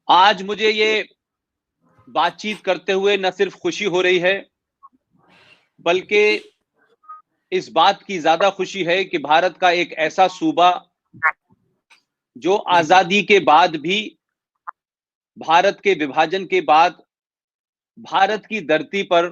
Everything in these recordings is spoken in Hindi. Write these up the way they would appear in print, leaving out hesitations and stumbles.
आज मुझे ये बातचीत करते हुए न सिर्फ खुशी हो रही है, बल्कि इस बात की ज्यादा खुशी है कि भारत का एक ऐसा सूबा जो आजादी के बाद भी, भारत के विभाजन के बाद भारत की धरती पर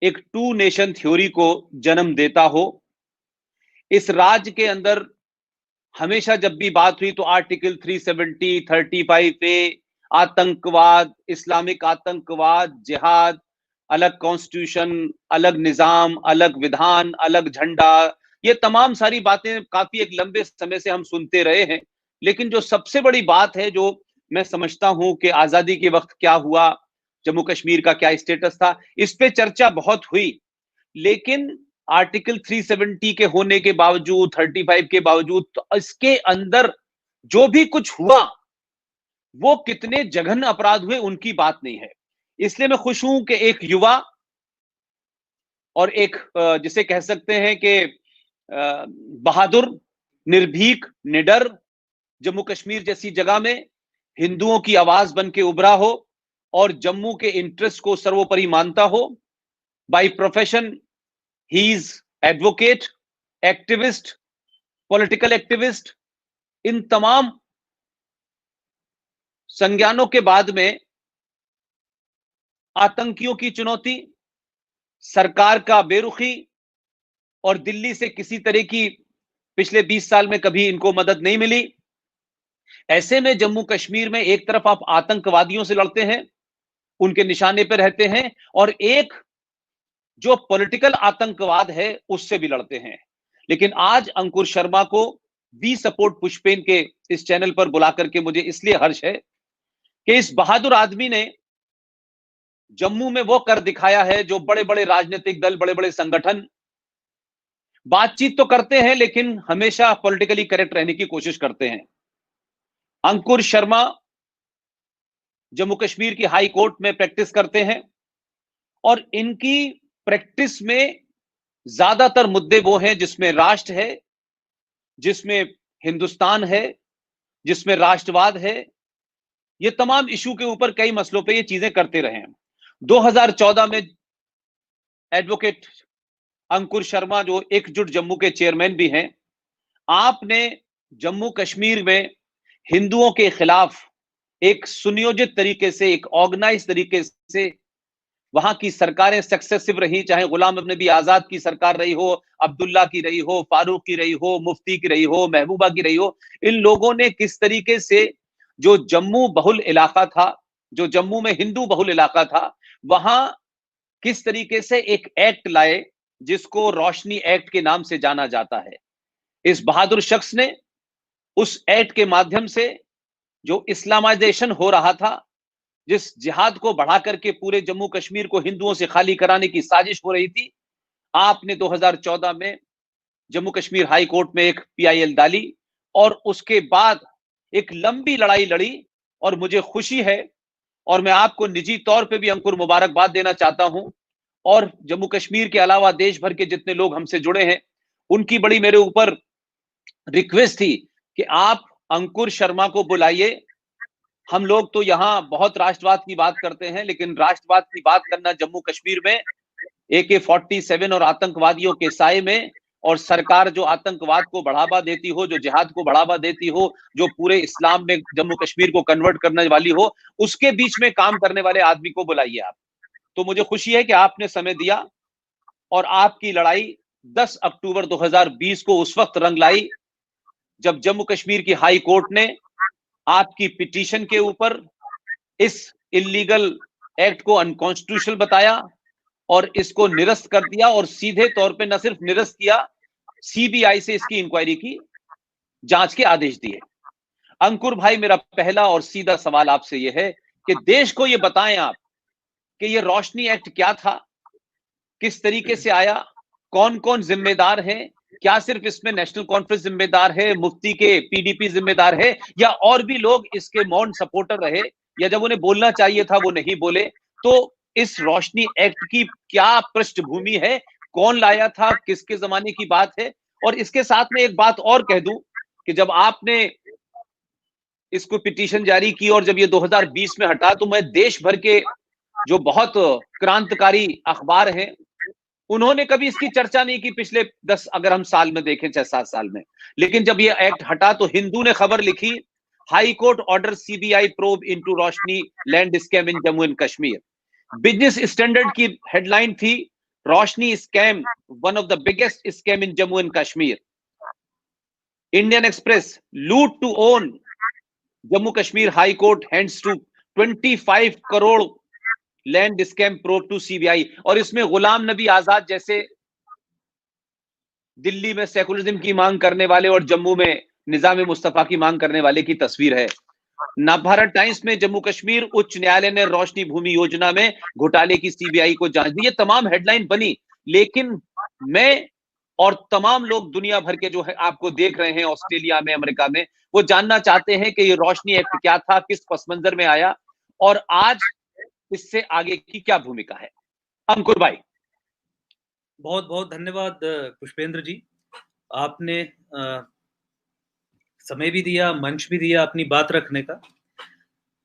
एक टू नेशन थ्योरी को जन्म देता हो। इस राज्य के अंदर हमेशा जब भी बात हुई तो आर्टिकल 370, 35A, आतंकवाद, इस्लामिक आतंकवाद, जिहाद, अलग कॉन्स्टिट्यूशन, अलग निजाम, अलग विधान, अलग झंडा, ये तमाम सारी बातें काफी एक लंबे समय से हम सुनते रहे हैं। लेकिन जो सबसे बड़ी बात है, जो मैं समझता हूं कि आजादी के वक्त क्या हुआ, जम्मू कश्मीर का क्या स्टेटस था, इस पे चर्चा बहुत हुई। लेकिन आर्टिकल 370 के होने के बावजूद, 35 के बावजूद, तो इसके अंदर जो भी कुछ हुआ वो कितने जघन्य अपराध हुए उनकी बात नहीं है। इसलिए मैं खुश हूं कि एक युवा और एक जिसे कह सकते हैं कि बहादुर, निर्भीक, निडर जम्मू कश्मीर जैसी जगह में हिंदुओं की आवाज बन के उभरा हो और जम्मू के इंटरेस्ट को सर्वोपरि मानता हो। By profession he is advocate, activist, political activist. इन तमाम संज्ञानों के बाद में आतंकियों की चुनौती, सरकार का बेरुखी और दिल्ली से किसी तरह की पिछले 20 साल में कभी इनको मदद नहीं मिली। ऐसे में जम्मू कश्मीर में एक तरफ आप आतंकवादियों से लड़ते हैं, उनके निशाने पर रहते हैं, और एक जो पॉलिटिकल आतंकवाद है उससे भी लड़ते हैं। लेकिन आज अंकुर शर्मा को वी सपोर्ट पुष्पेन के इस चैनल पर बुला करके मुझे इसलिए हर्ष है कि इस बहादुर आदमी ने जम्मू में वो कर दिखाया है जो बड़े बड़े राजनीतिक दल, बड़े बड़े संगठन बातचीत तो करते हैं लेकिन हमेशा पॉलिटिकली करेक्ट रहने की कोशिश करते हैं। अंकुर शर्मा जम्मू कश्मीर की हाई कोर्ट में प्रैक्टिस करते हैं और इनकी प्रैक्टिस में ज्यादातर मुद्दे वो हैं जिसमें राष्ट्र है, जिसमें हिंदुस्तान है, जिसमें राष्ट्रवाद है। ये तमाम इशू के ऊपर कई मसलों पे ये चीजें करते रहे हैं। 2014 में एडवोकेट अंकुर शर्मा, जो एकजुट जम्मू के चेयरमैन भी हैं, आपने जम्मू कश्मीर में हिंदुओं के खिलाफ एक सुनियोजित तरीके से, एक ऑर्गेनाइज तरीके से वहां की सरकारें सक्सेसिव रही, चाहे गुलाम नबी आजाद की सरकार रही हो, अब्दुल्ला की रही हो, फारूक की रही हो, मुफ्ती की रही हो, महबूबा की रही हो, इन लोगों ने किस तरीके से जो जम्मू बहुल इलाका था, जो जम्मू में हिंदू बहुल इलाका था, वहां किस तरीके से एक एक्ट लाए जिसको रोशनी एक्ट के नाम से जाना जाता है। इस बहादुर शख्स ने उस एक्ट के माध्यम से जो इस्लामाइजेशन हो रहा था, जिस जिहाद को बढ़ा करके पूरे जम्मू कश्मीर को हिंदुओं से खाली कराने की साजिश हो रही थी, आपने 2014 में जम्मू कश्मीर हाई कोर्ट में एक पीआईएल डाली और उसके बाद एक लंबी लड़ाई लड़ी। और मुझे खुशी है और मैं आपको निजी तौर पे भी अंकुर मुबारकबाद देना चाहता हूं, और जम्मू कश्मीर के अलावा देश भर के जितने लोग हमसे जुड़े हैं उनकी बड़ी मेरे ऊपर रिक्वेस्ट थी कि आप अंकुर शर्मा को बुलाइए। हम लोग तो यहां बहुत राष्ट्रवाद की बात करते हैं, लेकिन राष्ट्रवाद की बात करना जम्मू कश्मीर में AK-47 और आतंकवादियों के साए में, और सरकार जो आतंकवाद को बढ़ावा देती हो, जो जिहाद को बढ़ावा देती हो, जो पूरे इस्लाम में जम्मू कश्मीर को कन्वर्ट करने वाली हो, उसके बीच में काम करने वाले आदमी को बुलाइए आप। तो मुझे खुशी है कि आपने समय दिया और आपकी लड़ाई 10 अक्टूबर 2020 को उस वक्त रंग लाई जब जम्मू कश्मीर की हाई कोर्ट ने आपकी पिटीशन के ऊपर इस इलीगल एक्ट को अनकॉन्स्टिट्यूशनल बताया और इसको निरस्त कर दिया, और सीधे तौर पे न सिर्फ निरस्त किया, सीबीआई से इसकी इंक्वायरी की जांच के आदेश दिए। अंकुर भाई, मेरा पहला और सीधा सवाल आपसे यह है कि देश को यह बताएं आप कि यह रोशनी एक्ट क्या था, किस तरीके से आया, कौन कौन जिम्मेदार है, क्या सिर्फ इसमें नेशनल कॉन्फ्रेंस जिम्मेदार है, मुफ्ती के पीडीपी जिम्मेदार है, या और भी लोग इसके मौन सपोर्टर रहे, या जब उन्हें बोलना चाहिए था वो नहीं बोले। तो इस रोशनी एक्ट की क्या पृष्ठभूमि है, कौन लाया था, किसके जमाने की बात है। और इसके साथ में एक बात और कह दूं कि जब आपने इसको पिटीशन जारी की और जब ये 2020 में हटा तो मैं देश भर के जो बहुत क्रांतिकारी अखबार हैं उन्होंने कभी इसकी चर्चा नहीं की पिछले 10 अगर हम साल में देखें 6-7 साल में। लेकिन जब ये एक्ट हटा तो हिंदू ने खबर लिखी, high court order CBI probe into Roshni land scam in Jammu and Kashmir. Business Standard की हेडलाइन थी, Roshni scam one of the biggest scam in Jammu and Kashmir. Indian Express, loot to own Jammu Kashmir, high court hands to 25 crore land scam probe to CBI. और इसमें गुलाम नबी आजाद जैसे दिल्ली में सेकुलरिज्म की मांग करने वाले और जम्मू में निजाम मुस्तफा की मांग करने वाले की तस्वीर है। नवभारत टाइम्स में जम्मू कश्मीर उच्च न्यायालय ने रोशनी भूमि योजना में घोटाले की सीबीआई को जांच दी। ये तमाम हेडलाइन बनी, लेकिन मैं और तमाम लोग दुनिया भर के जो है आपको देख रहे हैं ऑस्ट्रेलिया में, अमेरिका में, वो जानना चाहते हैं कि ये रोशनी एक्ट क्या था, किस पस मंजर में आया और आज इससे आगे की क्या भूमिका है। अंकुर भाई। बहुत बहुत धन्यवाद पुष्पेंद्र जी, आपने समय भी दिया, मंच भी दिया अपनी बात रखने का।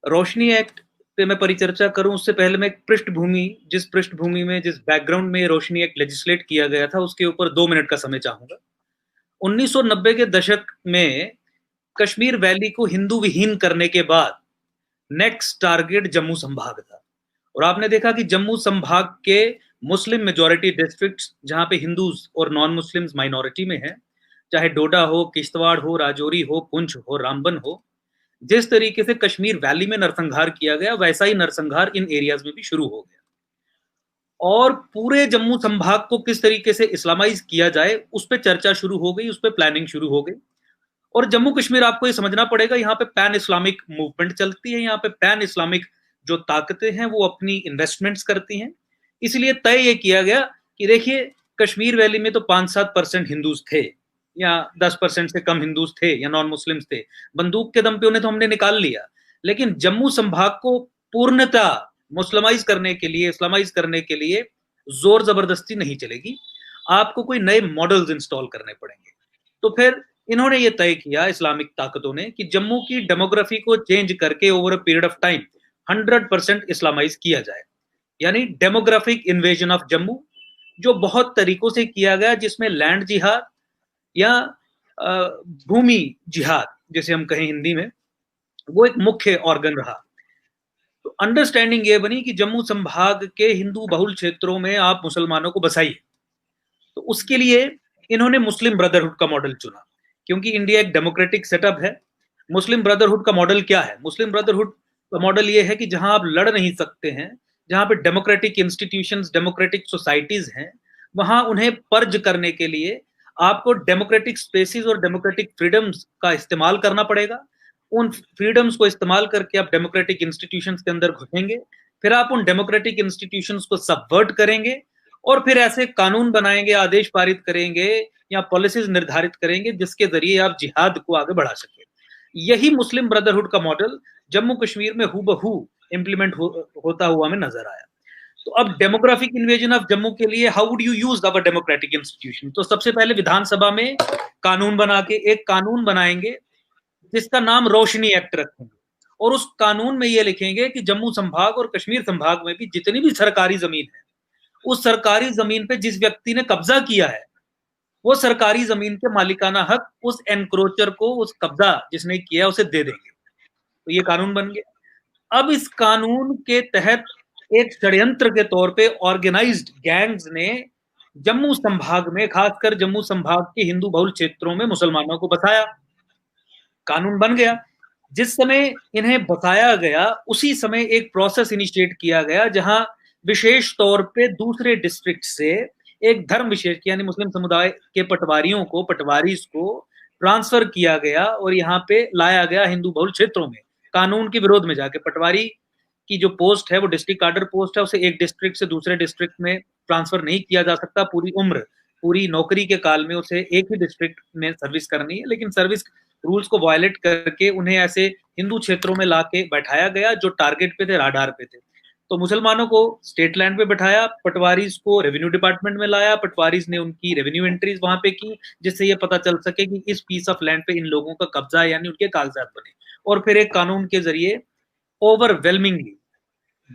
रोशनी एक्ट पे मैं परिचर्चा करूं उससे पहले मैं जिस पृष्ठभूमि में, जिस बैकग्राउंड में रोशनी एक्ट लेजिस्लेट किया गया था उसके ऊपर 2 मिनट का समय चाहूंगा। 1990 के दशक में कश्मीर वैली को हिंदू विहीन करने के बाद नेक्स्ट टारगेट जम्मू संभाग था। और आपने देखा कि जम्मू संभाग के मुस्लिम मेजॉरिटी डिस्ट्रिक्ट्स जहां पे हिंदूज और नॉन मुस्लिम्स माइनॉरिटी में हैं, चाहे डोडा हो, किश्तवाड़ हो, राजौरी हो, पुंछ हो, रामबन हो, जिस तरीके से कश्मीर वैली में नरसंहार किया गया वैसा ही नरसंहार इन एरियाज में भी शुरू हो गया। और पूरे जम्मू संभाग को किस तरीके से इस्लामाइज किया जाए उस पर चर्चा शुरू हो गई, उस पर प्लानिंग शुरू हो गई। और जम्मू कश्मीर आपको ये समझना पड़ेगा, यहाँ पे पैन इस्लामिक मूवमेंट चलती है, यहाँ पे पैन इस्लामिक जो ताकतें हैं वो अपनी इन्वेस्टमेंट्स करती हैं। इसलिए तय ये किया गया कि देखिए कश्मीर वैली में तो 5-7% हिंदूज थे या 10% से कम हिंदूज थे या नॉन मुस्लिम्स थे, बंदूक के दम पे उन्हें तो हमने निकाल लिया। लेकिन जम्मू संभाग को पूर्णता मुस्लिमाइज करने के लिए, इस्लामाइज करने के लिए जोर जबरदस्ती नहीं चलेगी, आपको कोई नए मॉडल्स इंस्टॉल करने पड़ेंगे। तो फिर इन्होंने ये तय किया इस्लामिक ताकतों ने कि जम्मू की डेमोग्राफी को चेंज करके over a period of time 100% Islamise किया जाए, यानी डेमोग्राफिक इन्वेजन ऑफ जम्मू, जो बहुत तरीकों से किया गया, जिसमें लैंड जिहाद या भूमि जिहाद जैसे हम कहें हिंदी में, वो एक मुख्य ऑर्गन रहा। तो अंडरस्टैंडिंग ये बनी कि जम्मू संभाग के हिंदू बहुल क्षेत्रों में आप मुसलमानों को बसाइए। तो उसके लिए इन्होंने मुस्लिम ब्रदरहुड का मॉडल चुना, क्योंकि इंडिया एक डेमोक्रेटिक सेटअप है। मुस्लिम ब्रदरहुड का मॉडल क्या है? मुस्लिम ब्रदरहुड का मॉडल ये है कि जहां आप लड़ नहीं सकते हैं, जहां पे डेमोक्रेटिक इंस्टीट्यूशंस, डेमोक्रेटिक सोसाइटीज हैं, वहां उन्हें पर्ज करने के लिए आपको डेमोक्रेटिक स्पेसिस और डेमोक्रेटिक फ्रीडम्स का इस्तेमाल करना पड़ेगा। उन फ्रीडम्स को इस्तेमाल करके आप डेमोक्रेटिक इंस्टीट्यूशंस के अंदर घुसेंगे, फिर आप उन डेमोक्रेटिक इंस्टीट्यूशंस को सबवर्ट करेंगे और फिर ऐसे कानून बनाएंगे, आदेश पारित करेंगे या पॉलिसीज निर्धारित करेंगे जिसके जरिए आप जिहाद को आगे बढ़ा सके। यही मुस्लिम ब्रदरहुड का मॉडल जम्मू कश्मीर में हूबहू इंप्लीमेंट होता हुआ हमें नजर आया। तो अब डेमोग्राफिक इन्वेजन ऑफ जम्मू के लिए how would you use our democratic institution? तो सबसे पहले विधानसभा में कानून बना के एक कानून बनाएंगे जिसका नाम रोशनी एक्ट रखेंगे, और उस कानून में ये लिखेंगे कि जम्मू संभाग और कश्मीर संभाग में भी जितनी भी सरकारी जमीन है, उस सरकारी जमीन पे जिस व्यक्ति ने कब्जा किया है, वो सरकारी जमीन के मालिकाना हक उस एनक्रोचर को, उस कब्जा जिसने किया उसे दे देंगे। तो ये कानून बन गया। अब इस कानून के तहत एक षड्यंत्र के तौर पे ऑर्गेनाइज्ड गैंग्स ने जम्मू संभाग में, खासकर जम्मू संभाग के हिंदू बहुल क्षेत्रों में मुसलमानों को बसाया। कानून बन गया। जिस समय इन्हें बसाया गया उसी समय एक प्रोसेस इनिशिएट किया गया जहां विशेष तौर पे दूसरे डिस्ट्रिक्ट से एक धर्म विशेष यानी मुस्लिम समुदाय के पटवारियों को, पटवारीज को ट्रांसफर किया गया और यहाँ पे लाया गया हिंदू बहुल क्षेत्रों में, कानून के विरोध में जाके। पटवारी की जो पोस्ट है वो डिस्ट्रिक्ट कार्डर पोस्ट है, उसे एक डिस्ट्रिक्ट से दूसरे डिस्ट्रिक्ट में ट्रांसफर नहीं किया जा सकता। पूरी उम्र, पूरी नौकरी के काल में उसे एक ही डिस्ट्रिक्ट में सर्विस करनी है, लेकिन सर्विस रूल्स को वायलेट करके उन्हें ऐसे हिंदू क्षेत्रों में लाके बैठाया गया जो टारगेट पे थे, राडार पे थे। तो मुसलमानों को स्टेट लैंड पे बैठाया, पटवारीज को रेवेन्यू डिपार्टमेंट में लाया, पटवारीज ने उनकी रेवेन्यू एंट्रीज वहां पे की, जिससे ये पता चल सके कि इस पीस ऑफ लैंड पे इन लोगों का कब्जा है, यानी उनके कागजात बने। और फिर एक कानून के जरिए ओवरवेलमिंगली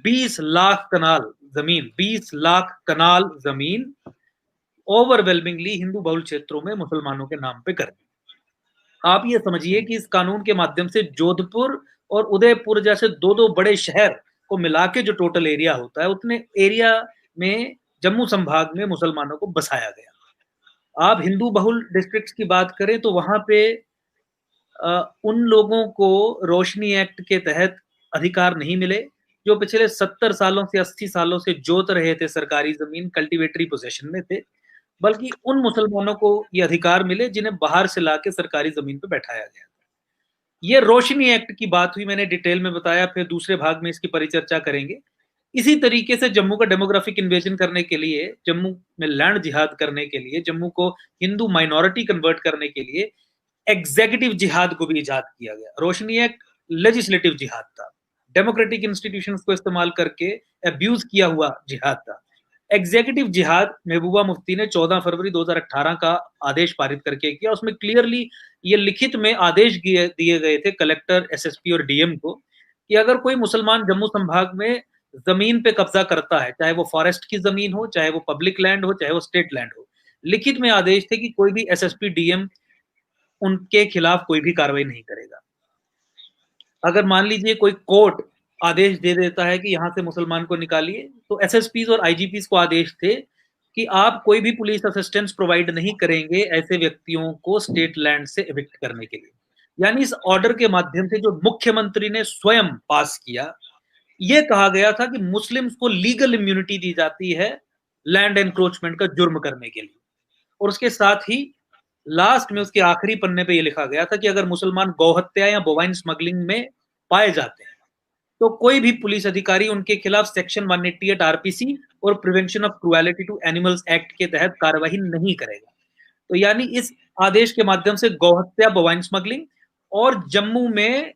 20 लाख कनाल जमीन, 20 लाख कनाल जमीन ओवरवेलमिंगली हिंदू बहुल क्षेत्रों में मुसलमानों के नाम पे कर दी। आप ये समझिए कि इस कानून के माध्यम से जोधपुर और उदयपुर जैसे दो दो बड़े शहर को मिला के जो टोटल एरिया होता है, उतने एरिया में जम्मू संभाग में मुसलमानों को बसाया गया। आप हिंदू बहुल डिस्ट्रिक्ट्स की बात करें तो वहां पे उन लोगों को रोशनी एक्ट के तहत अधिकार नहीं मिले जो पिछले 70 सालों से 80 सालों से जोत रहे थे सरकारी जमीन, कल्टीवेटरी पोजेशन में थे, बल्कि उन मुसलमानों को ये अधिकार मिले जिन्हें बाहर से लाके सरकारी जमीन पे बैठाया गया। ये रोशनी एक्ट की बात हुई, मैंने डिटेल में बताया, फिर दूसरे भाग में इसकी परिचर्चा करेंगे। इसी तरीके से जम्मू का डेमोग्राफिक इन्वेजन करने के लिए, जम्मू में लैंड जिहाद करने के लिए, जम्मू को हिंदू माइनॉरिटी कन्वर्ट करने के लिए एग्जीक्यूटिव जिहाद को भी इजाद किया गया। रोशनी एक्ट लेजिस्लेटिव जिहाद था, डेमोक्रेटिक इंस्टीट्यूशंस को इस्तेमाल करके अब्यूज किया हुआ जिहाद था। एग्जीक्यूटिव जिहाद महबूबा मुफ्ती ने 14 फरवरी 2018 का आदेश पारित करके किया। उसमें क्लियरली ये लिखित में आदेश दिए गए थे कलेक्टर, एसएसपी और डीएम को कि अगर कोई मुसलमान जम्मू संभाग में जमीन पे कब्जा करता है, चाहे वो फॉरेस्ट की जमीन हो, चाहे वो पब्लिक लैंड हो, चाहे वो स्टेट लैंड हो, लिखित में आदेश थे कि कोई भी एसएसपी डीएम उनके खिलाफ कोई भी कार्रवाई नहीं करेगा। अगर मान लीजिए कोई कोर्ट आदेश दे देता है कि यहां से मुसलमान को निकालिए, तो एसएसपीज और आईजीपीज को आदेश थे कि आप कोई भी पुलिस असिस्टेंस प्रोवाइड नहीं करेंगे ऐसे व्यक्तियों को स्टेट लैंड से एविक्ट करने के लिए। यानी इस ऑर्डर के माध्यम से जो मुख्यमंत्री ने स्वयं पास किया, यह कहा गया था कि मुस्लिम्स को लीगल इम्यूनिटी दी जाती है लैंड एनक्रोचमेंट का जुर्म करने के लिए। और उसके साथ ही लास्ट में उसके आखिरी पन्ने पे यह लिखा गया था कि अगर मुसलमान गौहत्या या बोवाइन स्मगलिंग में पाए जाते हैं तो कोई भी पुलिस अधिकारी उनके खिलाफ सेक्शन 188 आरपीसी और prevention of cruelty to animals act के तहत कार्यवाही नहीं करेगा। तो यानी इस आदेश के माध्यम से गौहत्या, बोवाइन स्मगलिंग और जम्मू में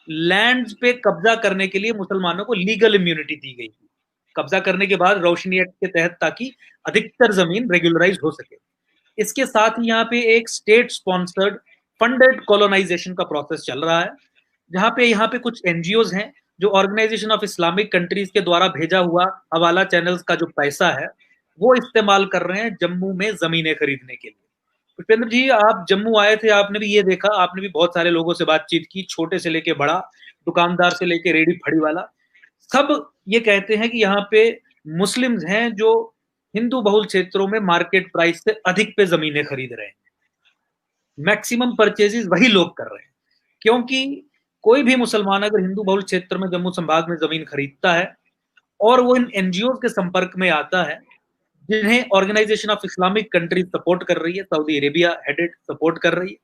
लैंड पे कब्जा करने के लिए मुसलमानों को लीगल इम्यूनिटी दी गई थी, कब्जा करने के बाद रोशनी एक्ट के तहत, ताकि अधिकतर जमीन रेगुलराइज हो सके। इसके साथ ही यहाँ पे एक स्टेट स्पॉन्सर्ड फंडेड कॉलोनाइजेशन का प्रोसेस चल रहा है, जहां पे यहाँ पे कुछ एनजीओज हैं जो ऑर्गेनाइजेशन ऑफ इस्लामिक कंट्रीज के द्वारा भेजा हुआ हवाला चैनल्स का जो पैसा है वो इस्तेमाल कर रहे हैं जम्मू में जमीनें खरीदने के लिए। पुष्पेंद्र जी, आप जम्मू आए थे, आपने भी ये देखा, आपने भी बहुत सारे लोगों से बातचीत की, छोटे से लेके बड़ा, दुकानदार से लेके रेडी फड़ी वाला, सब ये कहते हैं कि यहाँ पे मुस्लिम्स हैं जो हिंदू बहुल क्षेत्रों में मार्केट प्राइस से अधिक पे जमीनें खरीद रहे हैं। मैक्सिमम परचेजेस वही लोग कर रहे हैं, क्योंकि कोई भी मुसलमान अगर हिंदू बहुल क्षेत्र में जम्मू संभाग में जमीन खरीदता है और वो इन एनजीओ के संपर्क में आता है जिन्हें organisation of Islamic countries support कर रही है, सऊदी अरेबिया हेडेड सपोर्ट कर रही है,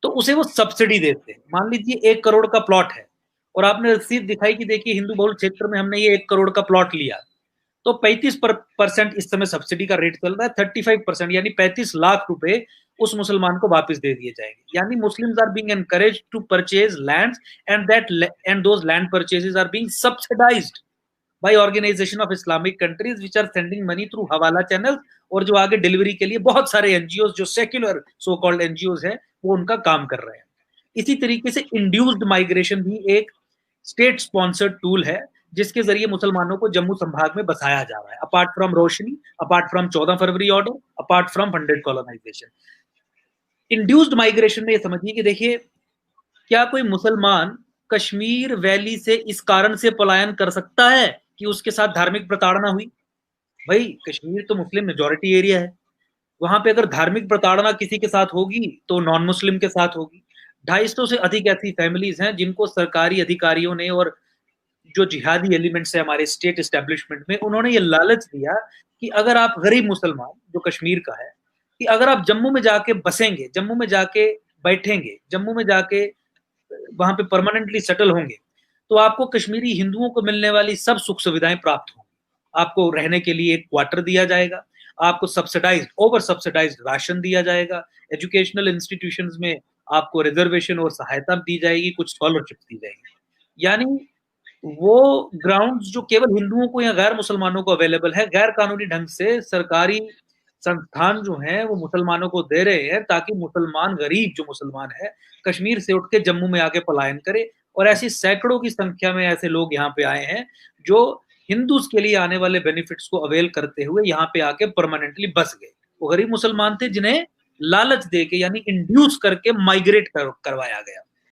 तो उसे वो सब्सिडी देते हैं। मान लीजिए 1 करोड़ का प्लॉट है और आपने रसीद दिखाई कि देखिए हिंदू बहुल क्षेत्र में हमने ये 1 करोड़ का प्लॉट लिया, तो 35% इस समय सब्सिडी का रेट चल रहा है, 35% यानी 35 लाख रुपए उस मुसलमान को वापस दे दिए जाएंगे। यानी Muslims are being encouraged to purchase lands and those land purchases are being subsidised by organisation of Islamic countries which are sending money through hawala channel, और जो आगे डिलीवरी के लिए बहुत सारे एनजीओ जो सेक्युलर सो कॉल्ड एनजीओ हैं वो उनका काम कर रहे हैं। इसी तरीके से इंड्यूस्ड माइग्रेशन भी एक स्टेट स्पॉन्सर्ड टूल है जिसके जरिए मुसलमानों को जम्मू संभाग में बसाया जा रहा है, apart from Roshni, apart from 14 February order, apart from funded colonisation. Induced migration में ये समझिए कि देखिए, क्या कोई मुसलमान कश्मीर वैली से इस कारण से पलायन कर सकता है कि उसके साथ धार्मिक प्रताड़ना हुई? भाई, कश्मीर तो मुस्लिम मेजोरिटी एरिया है, वहां पे अगर धार्मिक प्रताड़ना किसी के साथ होगी तो नॉन मुस्लिम के साथ होगी। 250 से अधिक ऐसी फैमिलीज हैं जिनको सरकारी अधिकारियों ने और जो जिहादी एलिमेंट्स है हमारे स्टेट एस्टेब्लिशमेंट में, उन्होंने ये लालच दिया कि अगर आप गरीब मुसलमान जो कश्मीर का है, कि अगर आप जम्मू में जाके बसेंगे, जम्मू में जाके बैठेंगे, जम्मू में जाके वहां पे परमानेंटली सेटल होंगे, तो आपको कश्मीरी हिंदुओं को मिलने वाली सब सुख सुविधाएं प्राप्त होंगी। आपको रहने के लिए एक क्वार्टर दिया जाएगा, आपको सब्सिडाइज्ड, ओवर सब्सिडाइज्ड राशन दिया जाएगा, एजुकेशनल इंस्टीट्यूशंस में आपको रिजर्वेशन और सहायता दी जाएगी, कुछ स्कॉलरशिप दी जाएगी। यानी वो ग्राउंड्स जो केवल हिंदुओं को या गैर मुसलमानों को अवेलेबल है, गैर कानूनी ढंग से सरकारी संस्थान जो हैं वो मुसलमानों को दे रहे हैं, ताकि मुसलमान, गरीब जो मुसलमान है, कश्मीर से उठ के जम्मू में आके पलायन करे। और ऐसी सैकड़ों की संख्या में ऐसे लोग यहाँ पे आए हैं जो हिंदूज के लिए आने वाले बेनिफिट्स को अवेल करते हुए यहाँ पे आके परमानेंटली बस गए। वो गरीब मुसलमान थे जिन्हें लालच दे के, यानी इंड्यूस करके माइग्रेट करवाया गया।